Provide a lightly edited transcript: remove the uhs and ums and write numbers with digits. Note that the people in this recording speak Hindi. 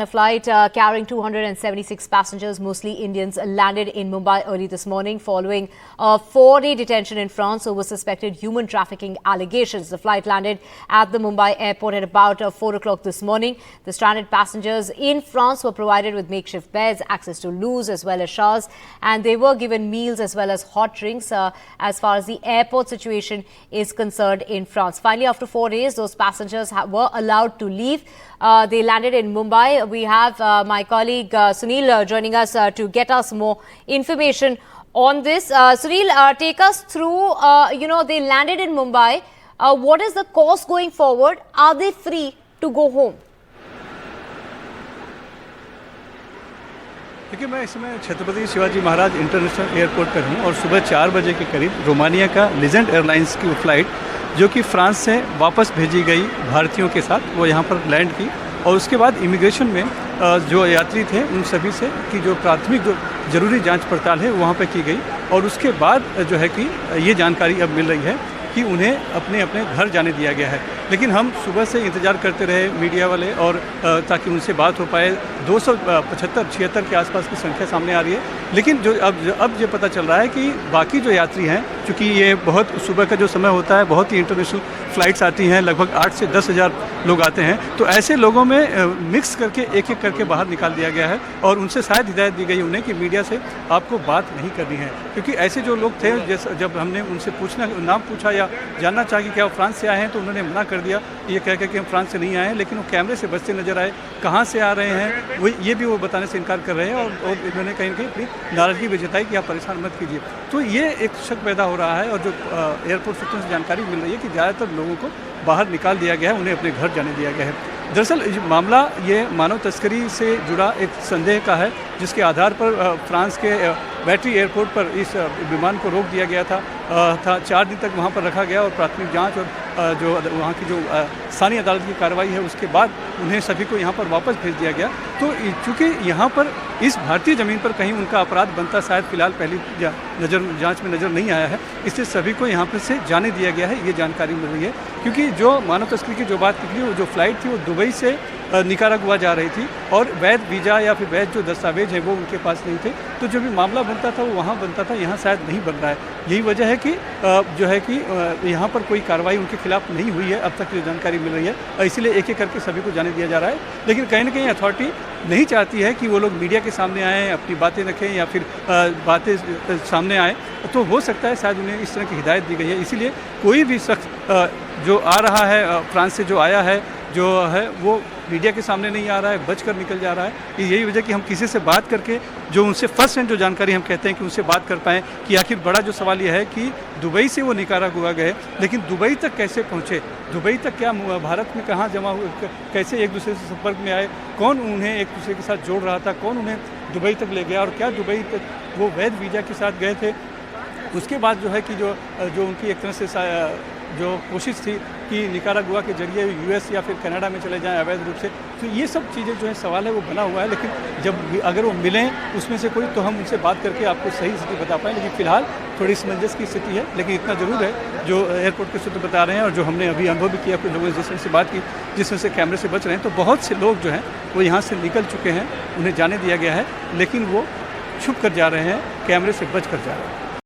A flight carrying 276 passengers, mostly Indians, landed in Mumbai early this morning following a 4-day detention in France over suspected human trafficking allegations. The flight landed at the Mumbai airport at about 4 o'clock this morning. The stranded passengers in France were provided with makeshift beds, access to loos as well as showers, and they were given meals as well as hot drinks as far as the airport situation is concerned in France. Finally, after 4 days, those passengers were allowed to leave. They landed in Mumbai. We have my colleague Sunil joining us to get us more information on this. Sunil, take us through, they landed in Mumbai. What is the course going forward? Are they free to go home? देखिए, मैं इस समय छत्रपति शिवाजी महाराज इंटरनेशनल एयरपोर्ट पर हूँ और सुबह 4 बजे के करीब रोमानिया का लीजेंड एयरलाइंस की फ्लाइट जो कि फ्रांस से वापस भेजी गई भारतीयों के साथ वो यहाँ पर लैंड की और उसके बाद इमिग्रेशन में जो यात्री थे उन सभी से कि जो प्राथमिक जो ज़रूरी जांच पड़ताल है वहाँ पर की गई और उसके बाद जो है कि ये जानकारी अब मिल रही है कि उन्हें अपने अपने घर जाने दिया गया है। लेकिन हम सुबह से इंतज़ार करते रहे मीडिया वाले और ताकि उनसे बात हो पाए। 275-76 के आसपास की संख्या सामने आ रही है, लेकिन जो अब ये पता चल रहा है कि बाकी जो यात्री हैं, चूँकि ये बहुत सुबह का जो समय होता है, बहुत ही इंटरनेशनल फ़्लाइट्स आती हैं, लगभग 8 से 10 हज़ार लोग आते हैं, तो ऐसे लोगों में मिक्स करके एक एक करके बाहर निकाल दिया गया है और उनसे शायद हिदायत दी गई उन्हें कि मीडिया से आपको बात नहीं करनी है, क्योंकि ऐसे जो लोग थे जैसे जब हमने उनसे नाम पूछा या जानना चाहा कि क्या वो फ्रांस से आए हैं तो उन्होंने मना कर दिया ये कह कि हम फ्रांस से नहीं आए हैं, लेकिन वो कैमरे से बचते नजर आए। कहाँ से आ रहे हैं ये भी वो बताने से इनकार कर रहे हैं और इन्होंने कहीं ना कहीं अपनी नाराज़गी भी जताई कि आप परेशान मत कीजिए। तो ये एक शक पैदा हो रहा है और जो एयरपोर्ट सूत्रों से जानकारी मिल रही है कि ज़्यादातर लोगों को बाहर निकाल दिया गया है, उन्हें अपने घर जाने दिया गया है। दरअसल मामला ये मानव तस्करी से जुड़ा एक संदेह का है, जिसके आधार पर फ्रांस के बैटरी एयरपोर्ट पर इस विमान को रोक दिया गया था 4 दिन तक वहाँ पर रखा गया और प्राथमिक जांच और जो वहाँ की जो स्थानीय अदालत की कार्रवाई है उसके बाद उन्हें सभी को यहाँ पर वापस भेज दिया गया। तो चूँकि यहाँ पर इस भारतीय ज़मीन पर कहीं उनका अपराध बनता शायद फिलहाल पहली जांच में नज़र नहीं आया है, इसलिए सभी को यहाँ पर से जाने दिया गया है, ये जानकारी मिल रही है। क्योंकि जो मानव तस्करी की जो बात निकली, वो जो फ्लाइट थी वो दुबई से निकारागुआ जा रही थी और वैध वीज़ा या फिर वैध जो दस्तावेज है वो उनके पास नहीं थे, तो जो भी मामला बनता था वो वहाँ बनता था, यहाँ शायद नहीं बन रहा है। यही वजह है कि जो है कि यहाँ पर कोई कार्रवाई उनके खिलाफ नहीं हुई है अब तक जो जानकारी मिल रही है, इसीलिए एक एक करके सभी को जाने दिया जा रहा है। लेकिन कहीं ना कहीं अथॉरिटी नहीं चाहती है कि वो लोग मीडिया के सामने आएँ, अपनी बातें रखें या फिर बातें सामने आएँ, तो हो सकता है शायद उन्हें इस तरह की हिदायत दी गई है। इसीलिए कोई भी शख्स जो आ रहा है फ्रांस से जो आया है जो है वो मीडिया के सामने नहीं आ रहा है, बचकर निकल जा रहा है। यही वजह कि हम किसी से बात करके जो उनसे फर्स्ट हैंड जो जानकारी हम कहते हैं कि उनसे बात कर पाएँ कि आखिर बड़ा जो सवाल यह है कि दुबई से वो निकारागुआ गए, लेकिन दुबई तक कैसे पहुँचे, दुबई तक क्या भारत में कहाँ जमा हुए, कैसे एक दूसरे से संपर्क में आए, कौन उन्हें एक दूसरे के साथ जोड़ रहा था, कौन उन्हें दुबई तक ले गया और क्या दुबई तक वो वैध वीज़ा के साथ गए थे। उसके बाद जो है कि जो उनकी एक तरह से जो कोशिश थी कि निकारागुआ के जरिए यूएस या फिर कनाडा में चले जाएं अवैध रूप से, तो ये सब चीज़ें जो है सवाल है वो बना हुआ है। लेकिन जब अगर वो मिलें उसमें से कोई तो हम उनसे बात करके आपको सही स्थिति बता पाएँ, लेकिन फ़िलहाल थोड़ी असमंजस की स्थिति है। लेकिन इतना ज़रूर है जो एयरपोर्ट के सूत्र बता रहे हैं और जो हमने अभी अनुभव भी किया कुछ लोगों से बात की जिसमें से कैमरे से बच रहे हैं, तो बहुत से लोग जो हैं वो यहाँ से निकल चुके हैं, उन्हें जाने दिया गया है, लेकिन वो छुप कर जा रहे हैं, कैमरे से बच कर जा रहे हैं।